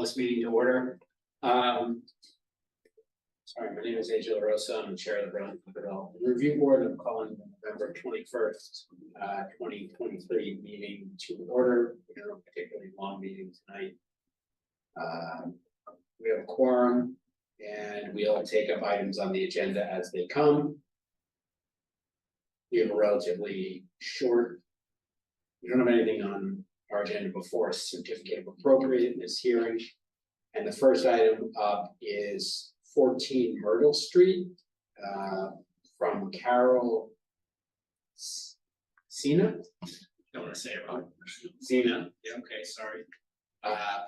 this meeting to order. Sorry, my name is AJ LaRosa. I'm the chair of the Burlington Development Review Board. I'm calling the November 21st, 2023 meeting to order. We have a particularly long meeting tonight. We have a quorum and we'll take up items on the agenda as they come. We have a relatively short, we don't have anything on our agenda before a certificate of appropriateness hearing. And the first item up is 14 Myrtle Street, from Carol Cena. Don't want to say it wrong. Cena. Yeah, okay, sorry.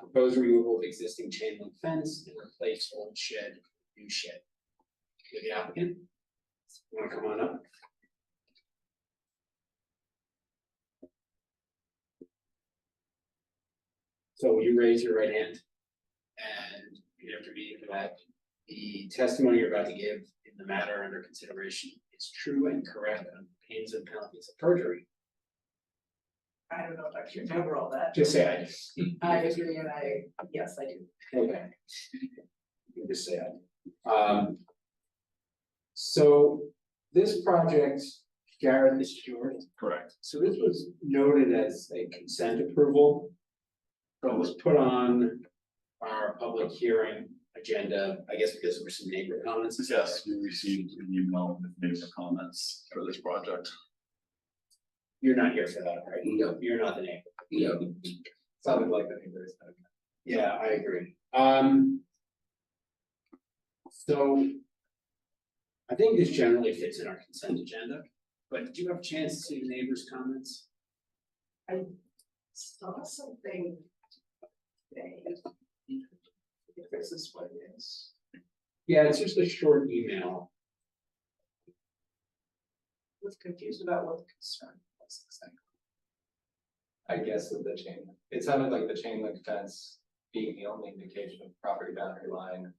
Proposed removal of existing chain link fence and replace old shed with new shed. The applicant, you want to come on up? So will you raise your right hand and repeat after me that the testimony you're about to give in the matter under consideration is true and correct on pains and penalties of perjury? I don't know if I can remember all that. Just say I do. I agree, and yes, I do. Okay. You can just say I do. So this project, Jared, this is yours? Correct. So this was noted as a consent approval. But was put on our public hearing agenda, I guess because there were some neighbor comments. Yes, we received an email with neighbor comments for this project. You're not here for that, right? No. You're not the neighbor. No. Sounded like the neighbor. Yeah, I agree. So I think this generally fits in our consent agenda, but did you have a chance to see the neighbors' comments? I saw something today. If this is what it is. Yeah, it's just a short email. I was confused about what the concern was exactly. I guess with the chain, it sounded like the chain link fence being the only indication of property boundary line.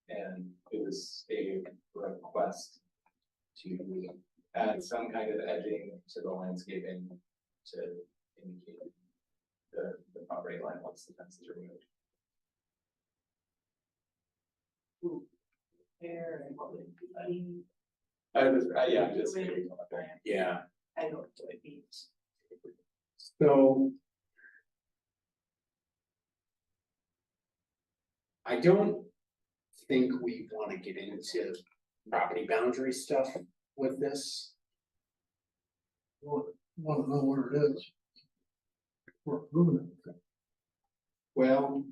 And it was a request to add some kind of edging to the landscaping to indicate the property line once the fence is removed. There and what would be. Yeah, I'm just kidding. Yeah. I don't know what it means. So I don't think we want to get into property boundary stuff with this. Want to know what it is. We're moving it. Well,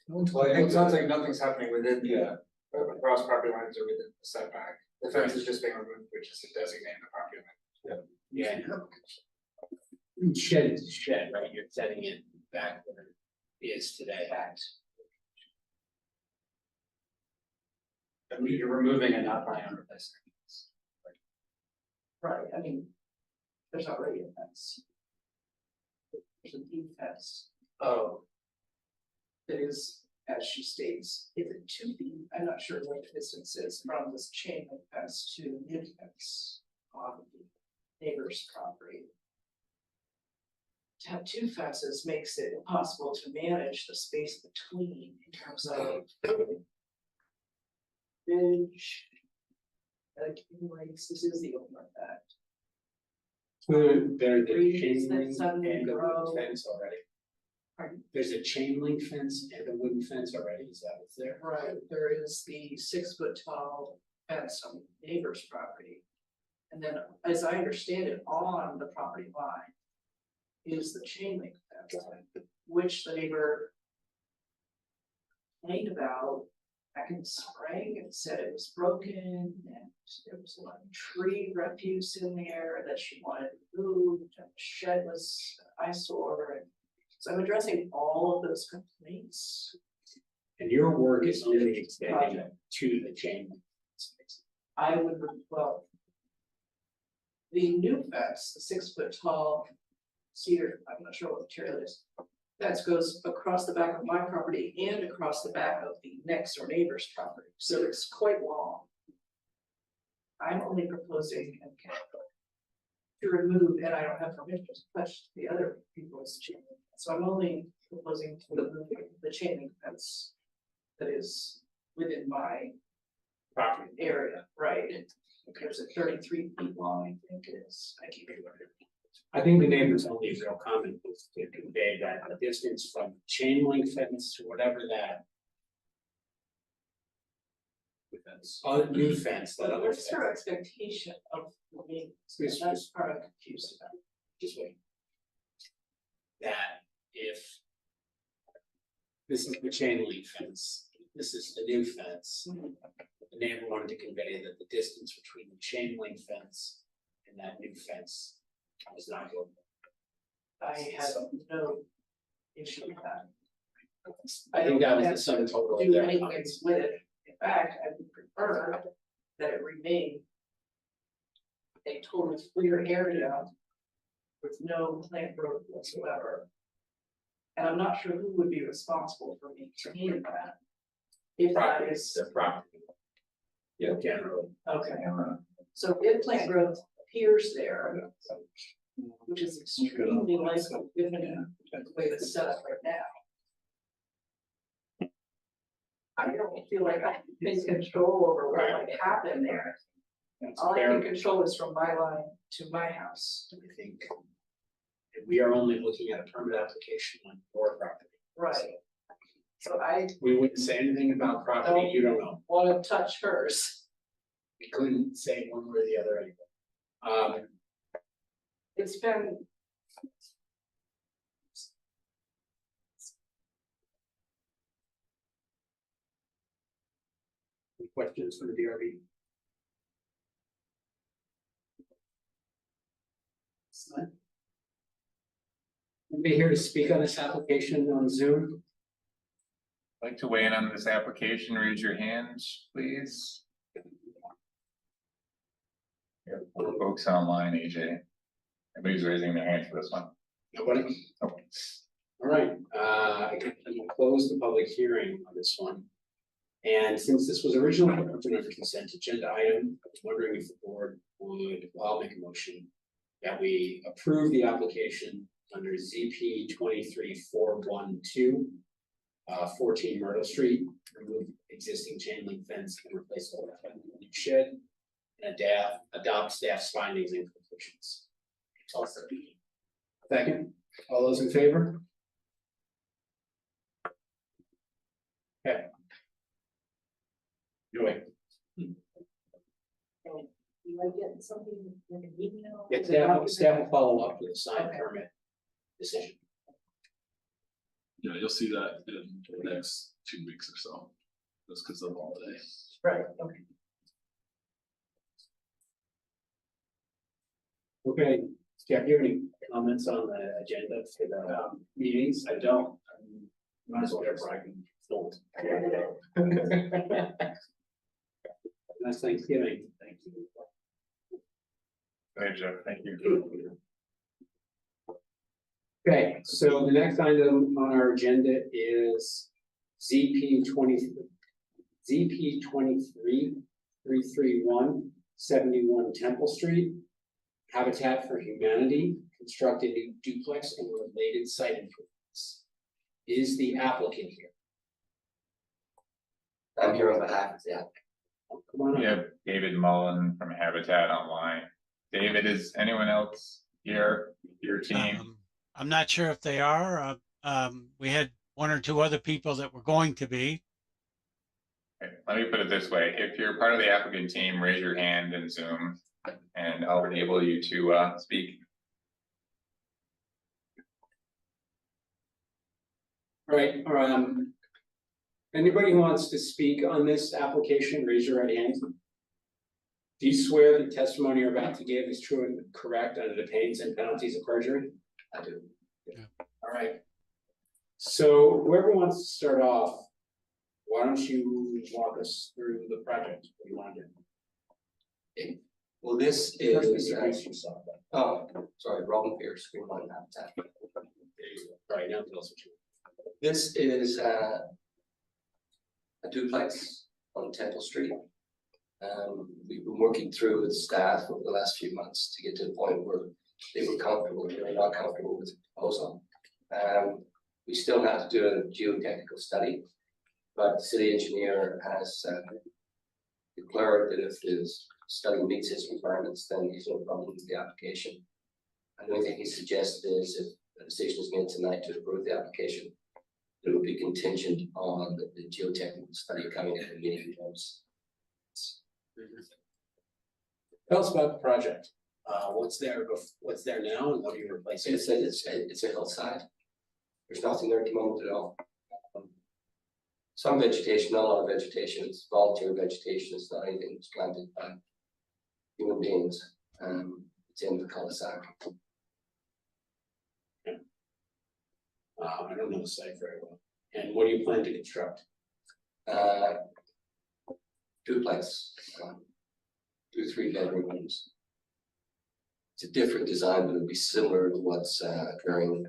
Well, it sounds like nothing's happening within Yeah. across property lines or within the setback. The fence is just being removed, which is to designate the property line. yeah. Shed is shed, right? You're setting it back where it is today. I mean, you're removing and not buying on replacing. Right, I mean, there's already a fence. There's a deep fence. Oh, That is, as she states, is it 2 feet? I'm not sure what the distance is from this chain link fence to the new fence on the neighbor's property. To have 2 fences makes it impossible to manage the space between in terms of ridge. Anyways, this is the owner of that. There's a Trees chain that link suddenly and a grow. wooden fence already. Pardon? There's a chain link fence and a wooden fence already. Is that what's there? Right, there is the 6-foot tall fence on the neighbor's property. And then, as I understand it, on the property line is the chain link fence, which the neighbor complained about back in the spring and said it was broken and there was a lot of tree refuse in there that she wanted removed and the shed was an eyesore. And so I'm addressing all of those complaints. And your work is only extending to the chain link fence. I would, well, the new fence, the 6-foot tall cedar, I'm not sure what material it is. That goes across the back of my property and across the back of the next door neighbor's property, so it's quite long. I'm only proposing, to remove, and I don't have permission to touch the other people's chain link fence. So I'm only proposing to remove the chain link fence that is within my Property. area, right? There's a 33 feet long, I think it is. I keep it. I think the neighbor's only real comment was to convey that the distance from chain link fence to whatever that. New fence, that other What's fence. her expectation of the maintenance? Yes, That's part I'm confused about. Just wait. That if. This is the chain link fence, this is the new fence. The neighbor wanted to convey that the distance between the chain link fence and that new fence was not good. I have no issue with that. I think that was the sum total of Do their anything comments. with it. In fact, I would prefer that it remain a totally clear area with no plant growth whatsoever. And I'm not sure who would be responsible for maintaining that. If that Property, is, the property. Yeah, generally. okay, so if plant growth appears there, which is extremely likely given the way it's set up right now. I don't feel like I can take control over what might happen there. That's All I fair. can control is from my line to my house. I think. We are only looking at a permit application on your property. Right. So I We wouldn't say anything about property, you don't know. wanna touch hers. We couldn't say one way or the other anyway. It's been. Any questions for the DRB? Anybody here to speak on this application on Zoom? Like to weigh in on this application, raise your hands, please. Yeah, folks online, AJ. Everybody's raising their hand for this one. Nobody? Okay. All right, I can close the public hearing on this one. And since this was originally put under consent agenda item, I was wondering if the board would, well, I'll make a motion that we approve the application under ZP 23412, 14 Myrtle Street, remove existing chain link fence and replace all the shed, and adopt staff's findings and conclusions. Also, second, all those in favor? Okay. Joy. You might get something like an email. Yeah, staff will follow up with a signed Okay. permit decision. Yeah, you'll see that in the next 2 weeks or so. That's because of all day. Right, okay. Okay, Jeff, do you have any comments on the agenda for the meetings? I don't. Might as well get bragging. Don't. Nice Thanksgiving. Thank you. Hey, Jeff, thank you. Okay, so the next item on our agenda is ZP 23 71 Temple Street. Habitat for Humanity, constructed new duplex and related site improvements. Is the applicant here? I'm here on behalf of the applicant. Come on We up. have David Mullen from Habitat Online. David, is anyone else here, your team? I'm not sure if they are. We had one or two other people that were going to be. Okay, let me put it this way, if you're part of the applicant team, raise your hand in Zoom and I'll enable you to speak. All right, anybody who wants to speak on this application, raise your right hand. Do you swear the testimony you're about to give is true and correct under the pains and penalties of perjury? I do. Yeah. All right. So whoever wants to start off, why don't you walk us through the project? What do you want to do? Well, this First, is, introduce yourself. oh, sorry, Robin Pierce, Green Line Habitat. There you go. All right, now tell us what you This is a duplex on Temple Street. We've been working through with staff over the last few months to get to the point where they were comfortable, they were not comfortable with the proposal. We still have to do a geotechnical study, but the city engineer has declared that if the study meets his requirements, then he's no problem with the application. And the only thing he suggested is if a decision is made tonight to approve the application, it would be contingent on the geotechnical study coming in the meeting notes. Tell us about the project. What's there now and what are you replacing? It's a hillside. There's nothing there at the moment at all. Some vegetation, not a lot of vegetation, it's volunteer vegetation, it's not anything that's planted by human beings. It's in the cul-de-sac. I don't know the site very well. And what do you plan to construct? Duplex, 2-3 bedroom homes. It's a different design, but it'll be similar to what's occurring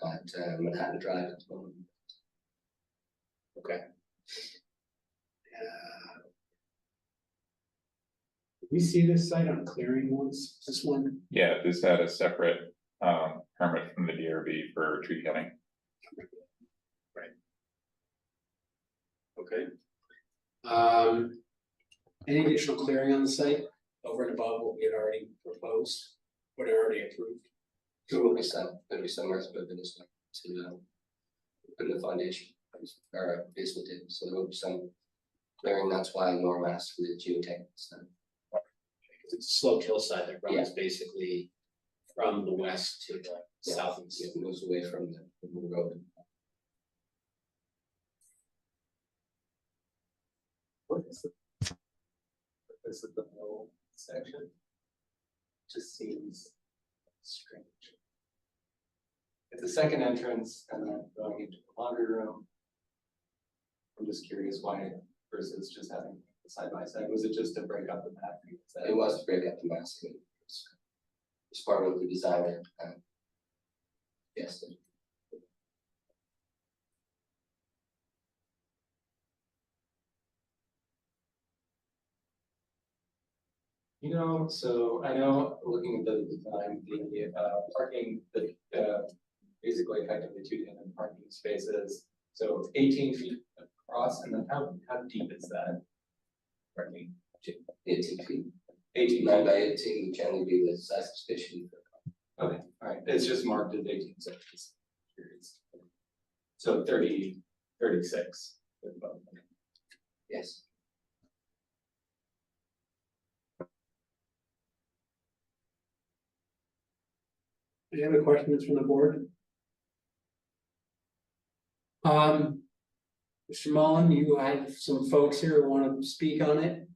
at Manhattan Drive at the moment. Okay. Did we see this site on clearing once? This one? Yeah, this had a separate permit from the DRB for tree cutting. Okay. Any additional clearing on the site over and above what we had already proposed, what had already approved? There will be some earth movement as well to put in the foundation or basement in, so there will be some clearing. That's why Norm asked for the geotechnical study. It's a sloped hillside that runs basically from the west to the southeast. It moves away from the road. What is the middle section? Just seems strange. It's a second entrance and then going into the laundry room. I'm just curious why versus just having side by side. Was it just to break up the mapping? It was to break up the massing. It's part of the designer. Yes. You know, so I know looking at the design, the parking, basically effectively 2 tandem parking spaces. So 18 feet across, and then how deep is that parking? 18 feet. 18 9 feet. by 18 would generally be the size of station. Okay, all right. It's just marked as 18, so just curious. So 36. Yes. Any other questions from the board? Mr. Mullen, you have some folks here who want to speak on it.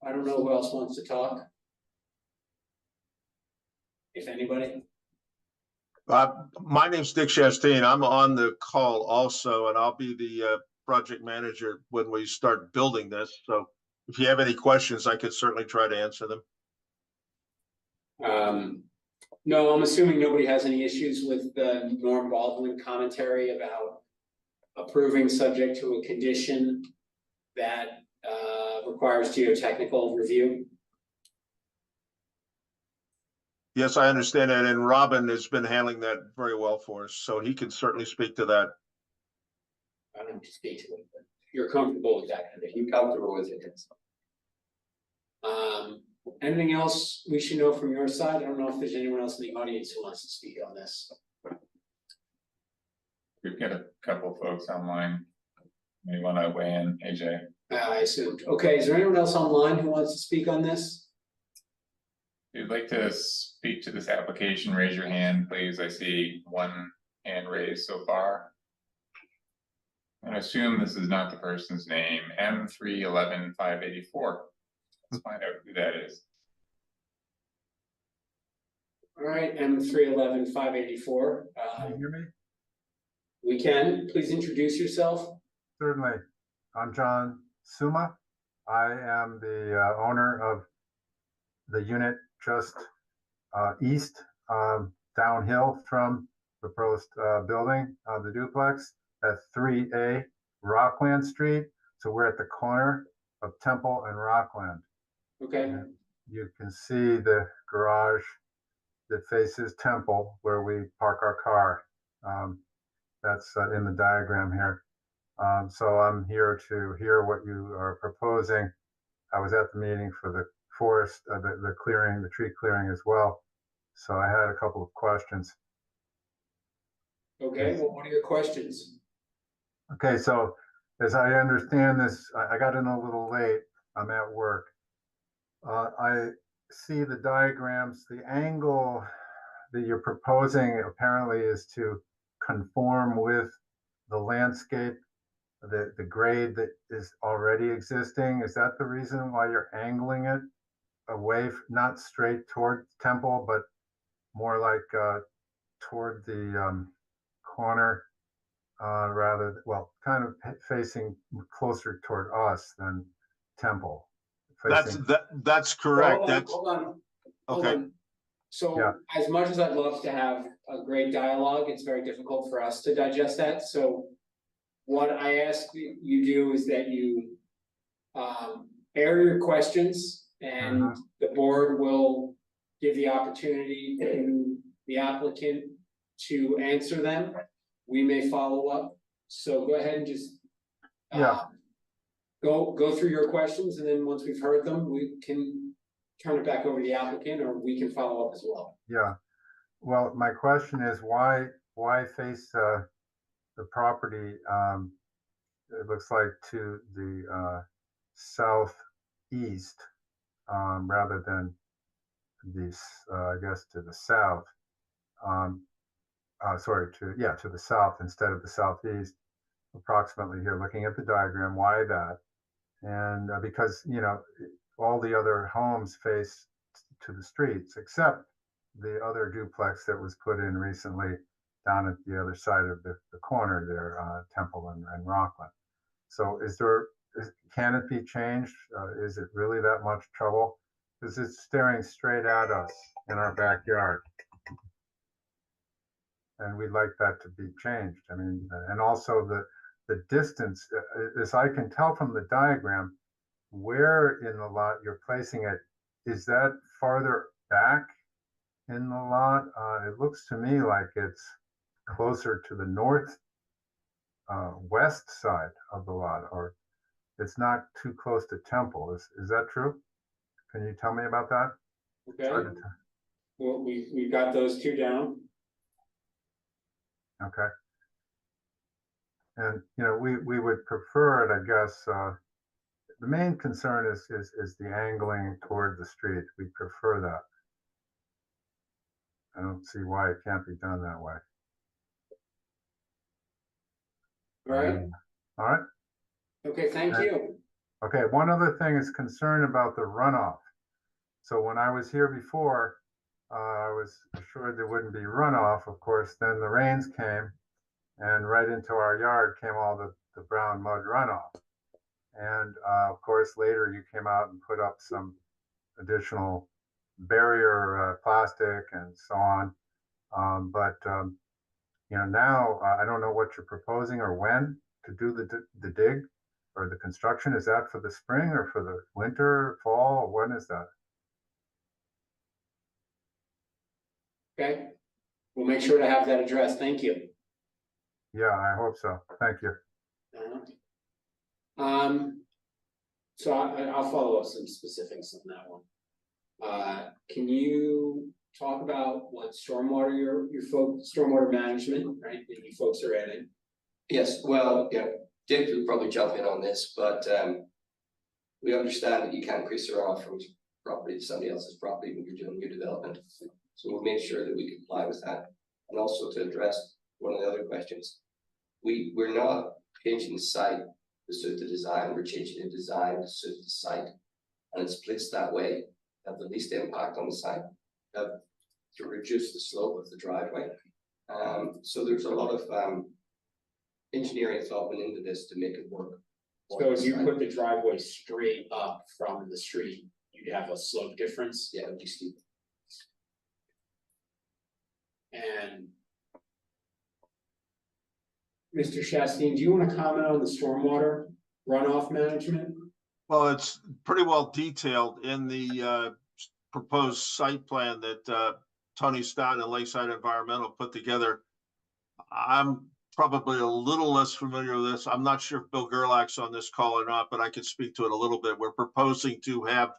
I don't know who else wants to talk. If anybody. My name's Dick Chastain. I'm on the call also, and I'll be the project manager when we start building this. So if you have any questions, I could certainly try to answer them. No, I'm assuming nobody has any issues with the Norm Baldwin commentary about approving subject to a condition that requires geotechnical review. Yes, I understand that, and Robin has been handling that very well for us, so he can certainly speak to that. I don't have to speak to it, but you're comfortable with that condition. You comfortable with it? Anything else we should know from your side? I don't know if there's anyone else in the audience who wants to speak on this. We've got a couple folks online. May want to weigh in, AJ. I assumed. Okay, is there anyone else online who wants to speak on this? If you'd like to speak to this application, raise your hand, please. I see one hand raised so far. And assume this is not the person's name, M311584. Let's find out who that is. All right, M311584. Can you hear me? We can. Please introduce yourself. Certainly. I'm John Suma. I am the owner of the unit just east, downhill from the proposed building, the duplex at 3A Rockland Street. So we're at the corner of Temple and Rockland. Okay, And you can see the garage that faces Temple where we park our car. That's in the diagram here. So I'm here to hear what you are proposing. I was at the meeting for the forest, the clearing, the tree clearing as well. So I had a couple of questions. okay, well, what are your questions? Okay, so as I understand this, I got in a little late. I'm at work. I see the diagrams. The angle that you're proposing apparently is to conform with the landscape, the grade that is already existing. Is that the reason why you're angling it away, not straight toward Temple, but more like toward the corner, rather, well, kind of facing closer toward us than Temple? Facing, That's correct. That's Hold on, hold okay. on. So Yeah. as much as I'd love to have a great dialogue, it's very difficult for us to digest that, so. What I ask you do is that you air your questions and the board will give the opportunity to the applicant to answer them. We may follow up, so go ahead and just go through your questions, and then once we've heard them, we can turn it back over to the applicant, or we can follow up as well. Yeah, well, my question is why face the property, it looks like to the southeast, rather than this, I guess to the south. Sorry, to the south instead of the southeast, approximately here, looking at the diagram, why that? And because, you know, all the other homes face to the streets, except the other duplex that was put in recently down at the other side of the corner there, Temple and Rockland. So can it be changed? Is it really that much trouble? Because it's staring straight at us in our backyard. And we'd like that to be changed. I mean, and also the distance, as I can tell from the diagram, where in the lot you're placing it, is that farther back in the lot? It looks to me like it's closer to the north west side of the lot, or it's not too close to Temple. Is that true? Can you tell me about that? Okay. Well, we've got those two down. Okay. And you know, we would prefer it, I guess. The main concern is the angling toward the street. We prefer that. I don't see why it can't be done that way. All right. All right. Okay, thank you. Okay, one other thing is concern about the runoff. So when I was here before, I was assured there wouldn't be runoff. Of course, then the rains came, and right into our yard came all the brown mud runoff. And of course, later you came out and put up some additional barrier plastic and so on. You know, now I don't know what you're proposing or when to do the dig or the construction. Is that for the spring or for the winter, fall? When is that? Okay, we'll make sure to have that addressed. Thank you. Yeah, I hope so. Thank you. So I'll follow up some specifics on that one. Can you talk about what stormwater stormwater management, right, that you folks are adding? Yes, well, yeah, Dick will probably jump in on this, but we understand that you can't increase the runoff from property to somebody else's property when you're doing new development. So we'll make sure that we comply with that. And also to address one of the other questions, we're not changing the site to suit the design, we're changing the design to suit the site. And it splits that way, have the least impact on the site, to reduce the slope of the driveway. So there's a lot of engineering thought went into this to make it work. So if you put the driveway straight up from the street, you'd have a slope difference? Yeah, it'd be steep. And Mr. Shasteen, do you want to comment on the stormwater runoff management? Well, it's pretty well detailed in the proposed site plan that Tony Stott and Lakeside Environmental put together. I'm probably a little less familiar with this. I'm not sure if Bill Gerlach's on this call or not, but I could speak to it a little bit. We're proposing to have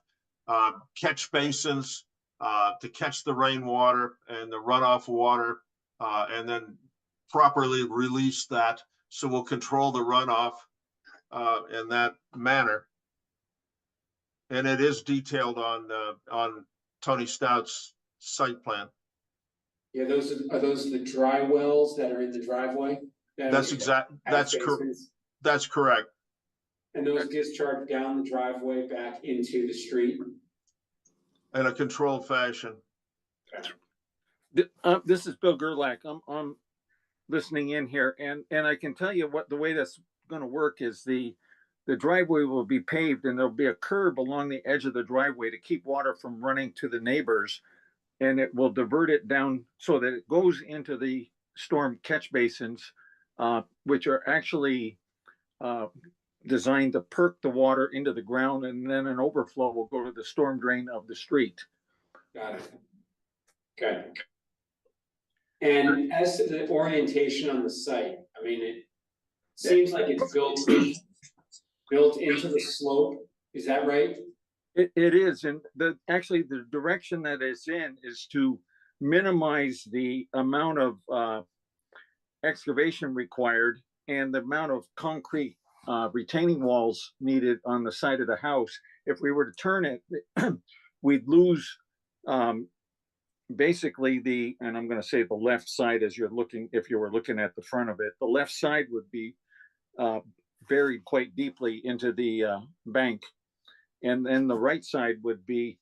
catch basins to catch the rainwater and the runoff water, and then properly release that. So we'll control the runoff in that manner. And it is detailed on Tony Stout's site plan. Yeah, are those the dry wells that are in the driveway? That's correct. And those discharge down the driveway back into the street? In a controlled fashion. This is Bill Gerlach. I'm listening in here, and I can tell you what the way that's going to work is the driveway will be paved, and there'll be a curb along the edge of the driveway to keep water from running to the neighbors, and it will divert it down so that it goes into the storm catch basins, which are actually designed to perk the water into the ground, and then an overflow will go to the storm drain of the street. Got it. Okay. And as to the orientation on the site, I mean, it seems like it's built into the slope. Is that right? It is, and actually the direction that it's in is to minimize the amount of excavation required and the amount of concrete retaining walls needed on the side of the house. If we were to turn it, we'd lose basically and I'm going to say the left side as you're looking, if you were looking at the front of it, the left side would be buried quite deeply into the bank. And then the right side would be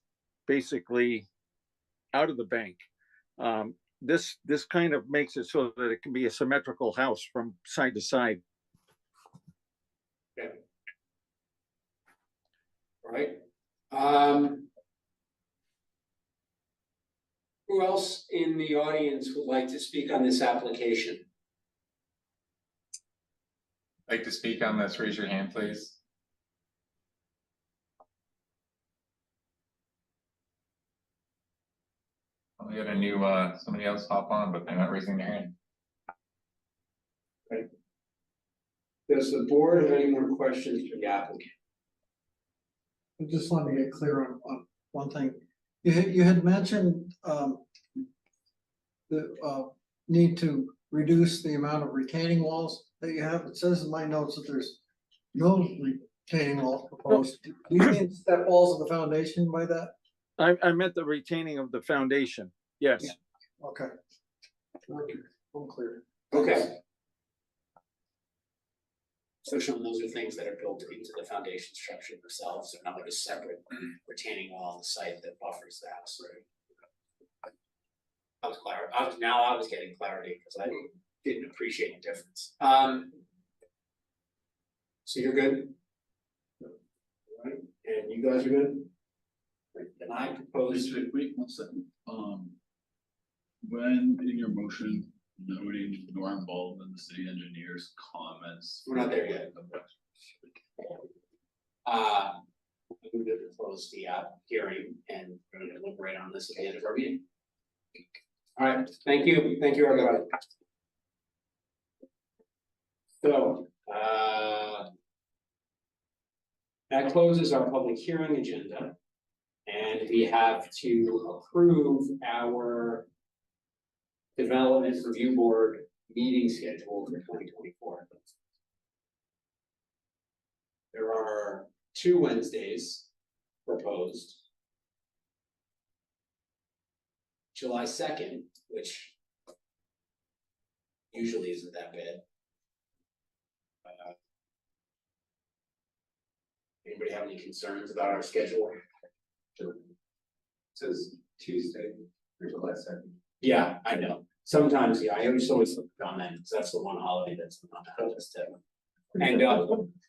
basically out of the bank. This kind of makes it so that it can be a symmetrical house from side to side. Okay. All right. Who else in the audience would like to speak on this application? Like to speak on this, raise your hand, please. We got a new somebody else hop on, but they're not raising their hand. Okay. Does the board have any more questions for the applicant? I just wanted to get clear on one thing. You had mentioned the need to reduce the amount of retaining walls that you have. It says in my notes that there's no retaining walls proposed. Do you mean step walls of the foundation by that? I meant the retaining of the foundation. Yes. Yeah. Okay. I'm clear. Okay. So Sean, those are things that are built into the foundation structure themselves. They're not like a separate retaining wall on the site that buffers the house. Right? I was getting clarity because I didn't appreciate the difference. So you're good? All right. And you guys are good? And I propose. Wait 1 second. When in your motion noting your involvement in the city engineer's comments. We're not there yet. I'm going to close the hearing and we're going to deliberate on this at the end of our meeting. All right, thank you. Thank you, everybody. So, that closes our public hearing agenda. And we have to approve our Development Review Board meeting schedule for 2024. There are 2 Wednesdays proposed. July 2nd, which usually isn't that bad. Anybody have any concerns about our schedule? It says Tuesday, July 2nd. Yeah, I know. Sometimes, yeah, I always look on that because that's the one holiday that's not on this too. And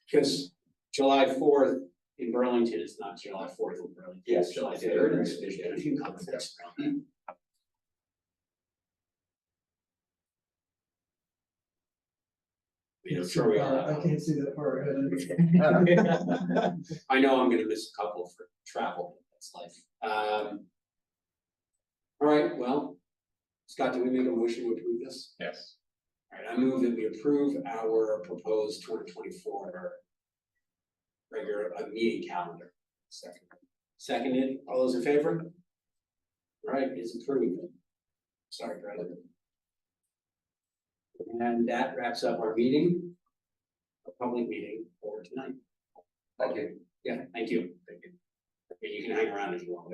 because July 4th in Burlington is not July 4th in Burlington. Yes, It's July July 3rd. 3rd. There's been a few conflicts around that. I'm sure we all I have. can't see that far ahead. I know I'm gonna miss a couple for travel, that's life. All right, well, Scott, do we make a motion to approve this? Yes. All right, I move that we approve our proposed 2024 regular meeting calendar. Seconded, all those in favor? All right, it's approved. Sorry, brother. And that wraps up our meeting, a public meeting for tonight. Thank you. Yeah, thank you. Thank you. Okay, you can hang around if you want.